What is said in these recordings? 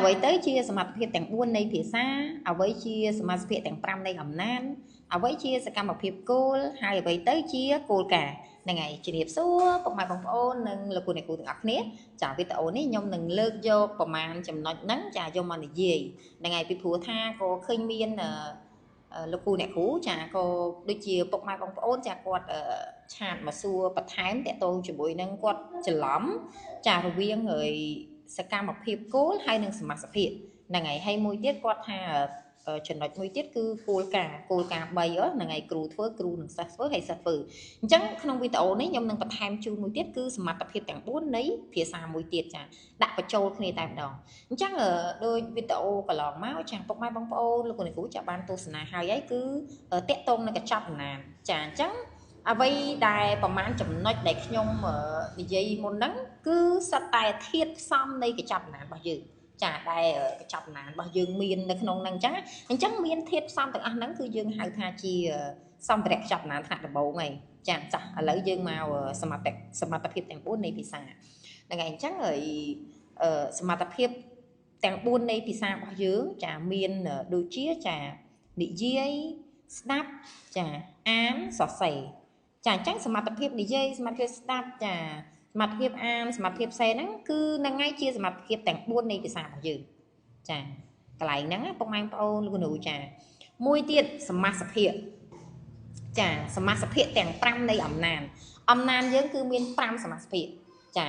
អ្វីទៅជាសមត្ថភាពទាំង4នៃភាសាអ្វីជាសមត្ថភាពទាំង5នៃអំណាចអ្វីជាសកម្មភាពគោលហើយអ្វីទៅជាគោលការណ៍ហ្នឹងហើយជំរាបសួរពុកម៉ែបងប្អូននិងលោកគ្រូអ្នកគ្រូទាំងអស់គ្នាចាវីដេអូនេះខ្ញុំនឹងលើកយកប្រមាណចំណុចហ្នឹងចាយកមកនិយាយហ្នឹងហើយពីព្រោះថាក៏ឃើញមានលោកគ្រូអ្នកគ្រូចាក៏ដូចជាពុកម៉ែបងប្អូនចាគាត់ឆាតមកសួរបន្ថែមតកតងជាមួយនឹងគាត់ច្រឡំចារវាងហើយសកម្មភាពគោលហើយនិងសមាសភាពហ្នឹងហើយមួយទៀតគាត់ថាចំណុចមួយទៀតគឺគោលការណ៍3ហ្នឹងហើយគ្រូធ្វើគ្រូនឹងសិស្សធ្វើហើយសិស្សធ្វើអញ្ចឹងក្នុងវីដេអូនេះខ្ញុំនឹងបន្ថែមជូនមួយទៀតគឺសមត្ថភាពទាំង4នៃភាសាមួយទៀតចាដាក់បញ្ចូលគ្នាតែម្ដងអញ្ចឹងដោយវីដេអូកន្លងមកចាពុកម៉ែបងប្អូនលោកគ្រូចាបានទស្សនាហើយគឺតាក់ទងនឹងកញ្ចប់អំណាចចាអញ្ចឹងអ្វីដែលប្រមាណចំណុចដែលខ្ញុំនិយាយមុនហ្នឹងគឺសិតតែធាតុផ្សំនៃកញ្ចប់អំណាចរបស់យើងចាដែលកញ្ចប់អំណាចរបស់យើងមាននៅក្នុងហ្នឹងអញ្ចឹងមានធាតុផ្សំទាំងអស់ហ្នឹងគឺយើងហៅថាជាសម្ភារៈកញ្ចប់អំណាចថ្នាក់ដំបូងហើយចាចាឥឡូវយើងមកសមត្ថភាពទាំង4នៃភាសាហ្នឹងហើយអញ្ចឹងសមត្ថភាពទាំង4នៃភាសារបស់យើងចាមានដូចជាចានិយាយស្ដាប់ចាអានសរសេរចាអញ្ចឹងសមត្ថភាពនិយាយសមត្ថភាពស្ដាប់ចាសមត្ថភាពអានសមត្ថភាពផ្សេងហ្នឹងគឺនឹងឯងជាសមត្ថភាពទាំង4នៃភាសារបស់យើងចាកន្លែងហ្នឹងពុកម៉ែបងប្អូនលោកគ្រូចាមួយទៀតសមាសភាពចាសមាសភាពទាំង5នៃអំណាចយើងគឺមាន5សមាសភាពចា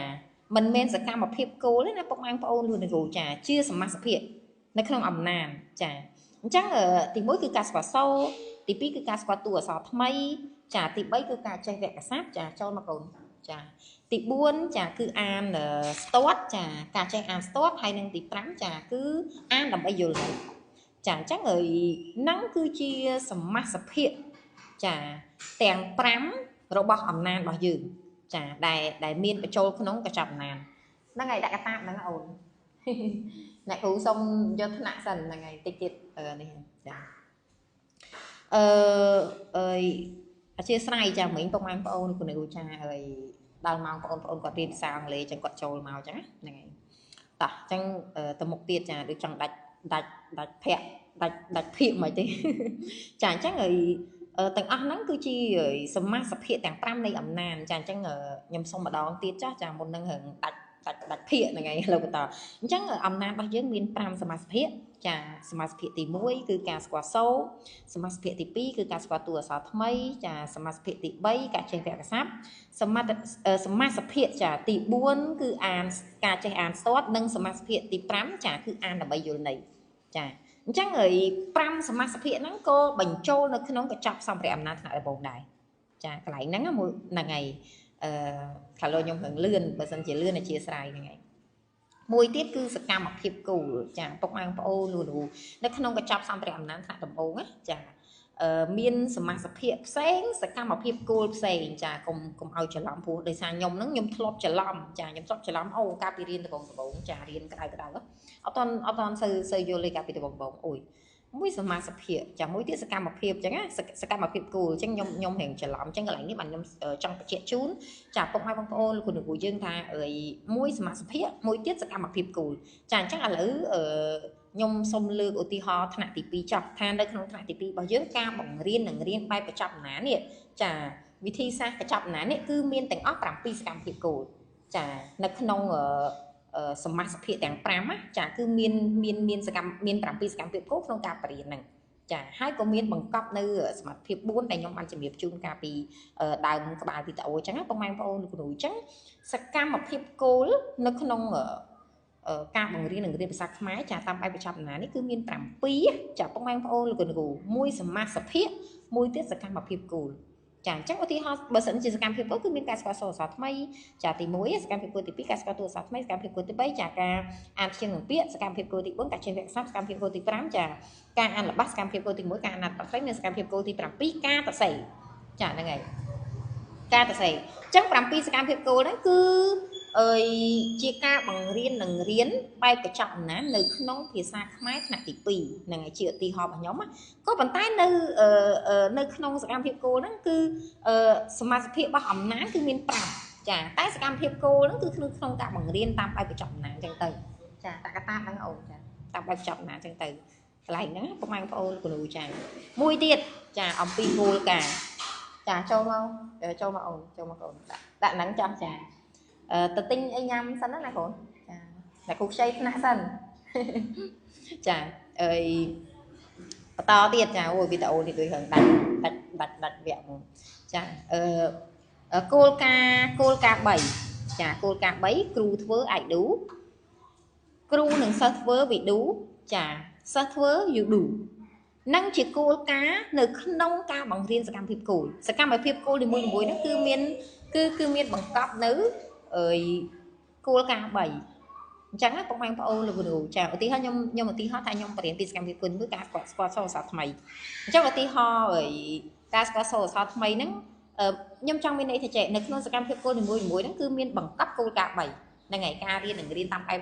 មិនមែនសកម្មភាពគោលទេណាពុកម៉ែបងប្អូនលោកគ្រូចាជាសមាសភាពនៅក្នុងអំណាចចាអញ្ចឹងទី1គឺការស្គាល់សូរទី2គឺការស្គាល់តួអក្សរថ្មីចាទី3គឺការចេះវគ្គស័ព្ទចាចូលមកកូនចាទី4ចាគឺអានស្ទាត់ចាការចេះអានស្ទាត់ហើយនឹងទី5ចាគឺអានដើម្បីយល់ចាអញ្ចឹងហ្នឹងគឺជាសមាសភាពចាទាំង5របស់អំណាចរបស់យើងចាដែលមានបញ្ចូលក្នុងកញ្ចប់អំណាចហ្នឹងហើយដាក់កតាបហ្នឹងអូនអ្នកគ្រូសុំយកថ្នាក់សិនហ្នឹងហើយតិចទៀតនេះចាអធិស្ឋានចាមិញពុកម៉ែបងប្អូនគ្រូចាហើយដល់ម៉ោងបងប្អូនគាត់រៀនភាសាអង់គ្លេសចឹងគាត់ចូលមកចឹងហ្នឹងហើយតោះចឹងទៅមុខទៀតចាដូចចង់ដាច់ភាកដាច់ភាកមិនទេចាអញ្ចឹងហើយទាំងអស់ហ្នឹងគឺជាសមាសភាពទាំង5នៃអំណាចចាអញ្ចឹងខ្ញុំសូមម្ដងទៀតចាមុននឹងរឿងដាច់ភាកហ្នឹងហើយឥឡូវបន្តអញ្ចឹងអំណាចរបស់យើងមាន5សមាសភាពចាសមាសភាពទី1គឺការស្គាល់សូរសមាសភាពទី2គឺការស្គាល់តួអក្សរថ្មីចាសមាសភាពទី3ការចេះវគ្គស័ព្ទសមាសភាពចាទី4គឺការចេះអានស្ទាត់និងសមាសភាពទី5ចាគឺអានដើម្បីយល់ន័យចាអញ្ចឹង5សមាសភាពហ្នឹងក៏បញ្ចូលនៅក្នុងកញ្ចប់សម្ភារៈអំណាចថ្នាក់ដំបូងដែរចាកន្លែងហ្នឹងហ្នឹងហើយខាងលើខ្ញុំនឹងលឿនបើសិនជាលឿនអធិស្ឋានហ្នឹងហើយមួយទៀតគឺសកម្មភាពគោលចាពុកម៉ែបងប្អូនលោកនៅក្នុងកញ្ចប់សម្ភារៈអំណាចថ្នាក់ដំបូងណាចាមានសមាសភាពផ្សេងសកម្មភាពគោលផ្សេងចាកុំឲ្យច្រឡំព្រោះដោយសារខ្ញុំហ្នឹងខ្ញុំធ្លាប់ច្រឡំចាខ្ញុំធ្លាប់ច្រឡំកាលពីរៀនដំបូងចារៀនក្តៅអត់តន់សូវយល់លេកាលពីដំបូងអូយមួយសមាសភាពចាមួយទៀតសកម្មភាពអញ្ចឹងណាសកម្មភាពគោលអញ្ចឹងខ្ញុំរៀងច្រឡំអញ្ចឹងកន្លែងនេះបានខ្ញុំចង់បញ្ជាក់ជូនចាពុកម៉ែបងប្អូនលោកគ្រូយើងថាមួយសមាសភាពមួយទៀតសកម្មភាពគោលចាអញ្ចឹងឥឡូវខ្ញុំសូមលើកឧទាហរណ៍ថ្នាក់ទី2ចុះថានៅក្នុងថ្នាក់ទី2របស់យើងការបង្រៀននឹងរៀនបែបកញ្ចប់អំណាចនេះចាវិធីសាស្ត្រកញ្ចប់អំណាចនេះគឺមានទាំងអស់7សកម្មភាពគោលចានៅក្នុងសមាសភាពទាំង5ចាគឺមាន7សកម្មភាពគោលក្នុងការបរិញ្ញាហ្នឹងចាហើយក៏មានបង្កប់នៅសមត្ថភាព4ដែលខ្ញុំបានជម្រាបជូនកាលពីដើមក្បាលវីដេអូអញ្ចឹងបងប្អូនលោកគ្រូអញ្ចឹងសកម្មភាពគោលនៅក្នុងការបង្រៀននិងរៀនភាសាខ្មែរចាតាមបែបបញ្ចប់អំណាចនេះគឺមាន7ចាបងប្អូនលោកគ្រូមួយសមាសភាពមួយទៀតសកម្មភាពគោលចាអញ្ចឹងឧទាហរណ៍បើសិនជាសកម្មភាពគោលគឺមានការស្គាល់សូរអក្សរថ្មីចាទី1សកម្មភាពគោលទី2ការស្គាល់តួអក្សរថ្មីសកម្មភាពគោលទី3ចាការអានព្យញ្ជននិងពាក្យសកម្មភាពគោលទី4ការចេះវគ្គស័ព្ទសកម្មភាពគោលទី5ចាការអានល្បះសកម្មភាពគោលទី1ការអានអត្ថបទខ្លីនិងសកម្មភាពគោលទី7ការសរសេរចាហ្នឹងហើយការសរសេរអញ្ចឹង7សកម្មភាពគោលហ្នឹងគឺជាការបង្រៀននិងរៀនបែបកញ្ចប់អំណាចនៅក្នុងភាសាខ្មែរថ្នាក់ទី2ហ្នឹងហើយជាឧទាហរណ៍របស់ខ្ញុំក៏ប៉ុន្តែនៅក្នុងសកម្មភាពគោលហ្នឹងគឺសមាសភាពរបស់អំណាចគឺមាន5ចាតែសកម្មភាពគោលហ្នឹងគឺក្នុងការបង្រៀនតាមបែបកញ្ចប់អំណាចអញ្ចឹងទៅ ចាតាកតាហ្នឹងអូនចាតាមបែបចប់ណាចឹងទៅកន្លែងហ្នឹងពុកម៉ែបងប្អូនគ្រូចាមួយទៀតចាអំពីគោលការណ៍ចាចូលមកអូនចូលមកអូនដាក់ហ្នឹងចោះចាទៅទិញអីញ៉ាំសិនណាកូនចាតែគ្រូខ្ចីថ្នាក់សិនចាអីបន្តទៀតចាអូវីដេអូនេះដូចរឿងដាច់វគ្គហ្មងចាគោលការណ៍3ចាគោលការណ៍3គ្រូធ្វើ I do គ្រូនឹងសិស្សធ្វើ we do ចាសិស្សធ្វើ you do នឹងជាគោលការណ៍នៅក្នុងការបង្រៀនសកម្មភាពគោលនីមួយៗហ្នឹងគឺមានបង្កប់នៅគោលការណ៍3អញ្ចឹងពុកម៉ែបងប្អូនលោកគ្រូចាឧទាហរណ៍ខ្ញុំឧទាហរណ៍ថាខ្ញុំបរៀនពីសកម្មភាពគោលគឺការស្គាល់សូរអក្សរថ្មីអញ្ចឹងឧទាហរណ៍ការស្គាល់សូរអក្សរថ្មីហ្នឹងខ្ញុំចង់មានន័យថាចេះនៅក្នុងសកម្មភាពគោលនីមួយៗហ្នឹងគឺមានបង្កប់គោលការណ៍3ហ្នឹងហើយការរៀននឹងរៀនតាមបែប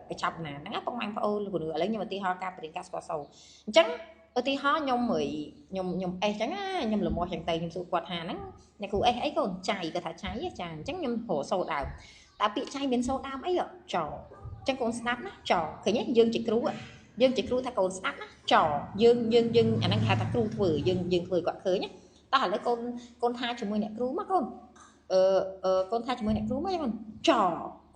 កញ្ចប់ណាហ្នឹងពុកម៉ែបងប្អូនលោកគ្រូឥឡូវខ្ញុំឧទាហរណ៍ការបរៀនការស្គាល់សូរអញ្ចឹងឧទាហរណ៍ខ្ញុំអេសអញ្ចឹងខ្ញុំលំមាស់អញ្ចឹងទៅខ្ញុំសួរគាត់ថាហ្នឹងអ្នកគ្រូអេសអីកូនចៃគាត់ថាចៃចាអញ្ចឹងខ្ញុំរកសូរដើមតែពាក្យចៃមានសូរដើមអីចអញ្ចឹងកូនស្ដាប់ណាចឃើញទេយើងជាគ្រូថាកូនស្ដាប់ណាចយើងអាហ្នឹងហៅថាគ្រូធ្វើយើងធ្វើគាត់ឃើញណាតោះឥឡូវកូនថាជាមួយអ្នកគ្រូមកកូនកូនថាជាមួយអ្នកគ្រូមកហ្នឹងច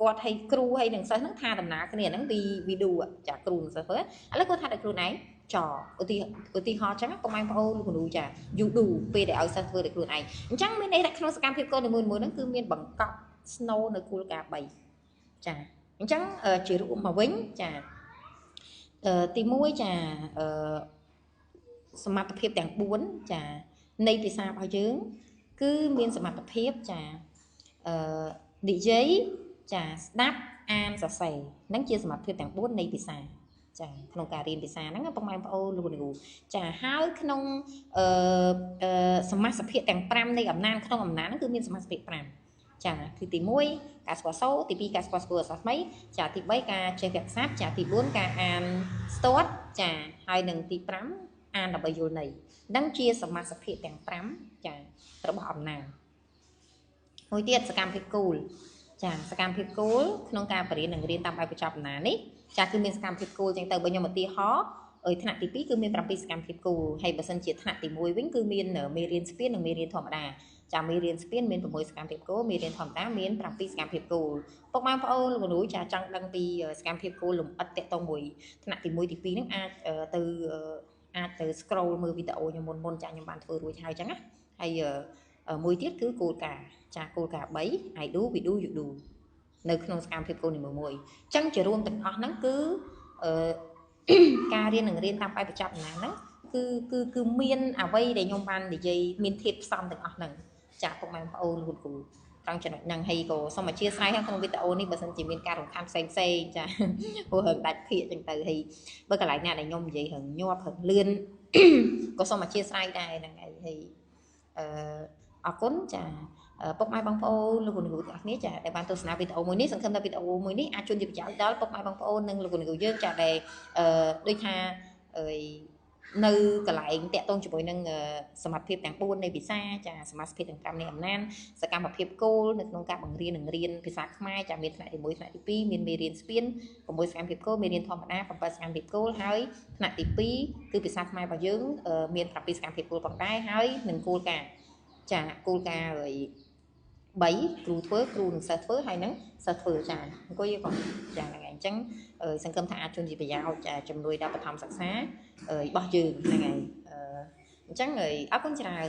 គាត់ឲ្យគ្រូឲ្យនឹងសិស្សហ្នឹងថាដំណើរគ្នាហ្នឹងវីឌូចាគ្រូនឹងសិស្សធ្វើឥឡូវគាត់ថាតែគ្រូឯងចឧទាហរណ៍អញ្ចឹងពុកម៉ែបងប្អូនលោកគ្រូចាយូឌូពេលដែលឲ្យសិស្សធ្វើដោយខ្លួនឯងអញ្ចឹងមានន័យថាក្នុងសកម្មភាពគោលនីមួយៗហ្នឹងគឺមានបង្កប់ស្នូលនៅគោលការណ៍3ចាអញ្ចឹងជារួមមកវិញចាទី1ចាសមត្ថភាពទាំង4ចានៃភាសារបស់យើងគឺមានសមត្ថភាពចានិយាយចាស្ដាប់អានសរសេរហ្នឹងជាសមត្ថភាពទាំង4នៃភាសាចាក្នុងការរៀនភាសាហ្នឹងបងប្អូនលោកគ្រូចាហើយក្នុងសមាសភាពទាំង5នៃអំណាចក្នុងអំណាចហ្នឹងគឺមានសមាសភាព5ចាគឺទី1ការស្គាល់សូរទី2ការស្គាល់អក្សរថ្មីចាទី3ការចេះវគ្គសាស្ត្រចាទី4ការអានស្ទាត់ចាហើយនឹងទី5អានដើម្បីយល់ន័យហ្នឹងជាសមាសភាពទាំង5ចារបស់អំណាចមួយទៀតសកម្មភាពគោលចាសកម្មភាពគោលក្នុងការបរៀននិងរៀនតាមបែបកញ្ចប់អំណាចនេះចាគឺមានសកម្មភាពគោលចឹងទៅបើខ្ញុំឧទាហរណ៍ថ្នាក់ទី2គឺមាន7សកម្មភាពគោលហើយបើសិនជាថ្នាក់ទី1វិញគឺមានមេរៀនស្ពាននិងមេរៀនធម្មតាចាមេរៀនស្ពានមាន6សកម្មភាពគោលមេរៀនធម្មតាមាន7សកម្មភាពគោលពុកម៉ែបងប្អូនលោកគ្រូចាចង់ដឹងពីសកម្មភាពគោលលំអិតតកតងមួយថ្នាក់ទី1ទី2ហ្នឹងអាចទៅ scroll មើលវីដេអូខ្ញុំមុនចាខ្ញុំបានធ្វើរួចហើយចឹងណាហើយមួយទៀតគឺគោលការណ៍ចាគោលការណ៍3 I do we do you do នៅក្នុងសកម្មភាពគោលនីមួយៗអញ្ចឹងជារួមទាំងអស់ហ្នឹងគឺការរៀននឹងរៀនតាមបែបបញ្ចប់ណាហ្នឹងគឺមានអ្វីដែលខ្ញុំបាននិយាយមានធាតុផ្សំទាំងអស់ហ្នឹងចាពុកម៉ែបងប្អូនលោកគ្រូត្រង់ចំណុចហ្នឹងហើយក៏សូមអធិស្ឋានក្នុងវីដេអូនេះបើសិនជាមានការរំខានផ្សេងចាព្រោះរឿងដាច់ភាកអញ្ចឹងទៅហើយបើកន្លែងណាដែលខ្ញុំនិយាយរឿងញាប់រឿងលឿនក៏សូមអធិស្ឋានដែរហ្នឹងហើយអរគុណចាពុកម៉ែបងប្អូនលោកគ្រូទាំងអស់គ្នាចាដែលបានទស្សនាវីដេអូមួយនេះសង្ឃឹមថាវីដេអូមួយនេះអាចជួយជាប្រយោជន៍ដល់ពុកម៉ែបងប្អូននិងលោកគ្រូយើងចាដែលដូចថានៅកន្លែងតាក់ទងជាមួយនឹងសមត្ថភាពទាំង4នៃភាសាចាសមាសភាពទាំង5នៃអំណាចសកម្មភាពគោលនៅក្នុងការបង្រៀននិងរៀនភាសាខ្មែរចាមានថ្នាក់ទី1ថ្នាក់ទី2មានមេរៀនស្ពាន6សកម្មភាពគោលមេរៀនធម្មតា7សកម្មភាពគោលហើយថ្នាក់ទី2គឺភាសាខ្មែររបស់យើងមាន7សកម្មភាពគោលផងដែរហើយនឹងគោលការណ៍ចាគោលការណ៍3គ្រូធ្វើគ្រូនឹងសិស្សធ្វើហើយនឹងសិស្សធ្វើចាអង្គុយបងចាហ្នឹងហើយអញ្ចឹងសង្ឃឹមថាអាចជួយជាប្រយោជន៍ជំនួយដល់បឋមសិក្សារបស់យើងហ្នឹងហើយអញ្ចឹងអរគុណច្រើន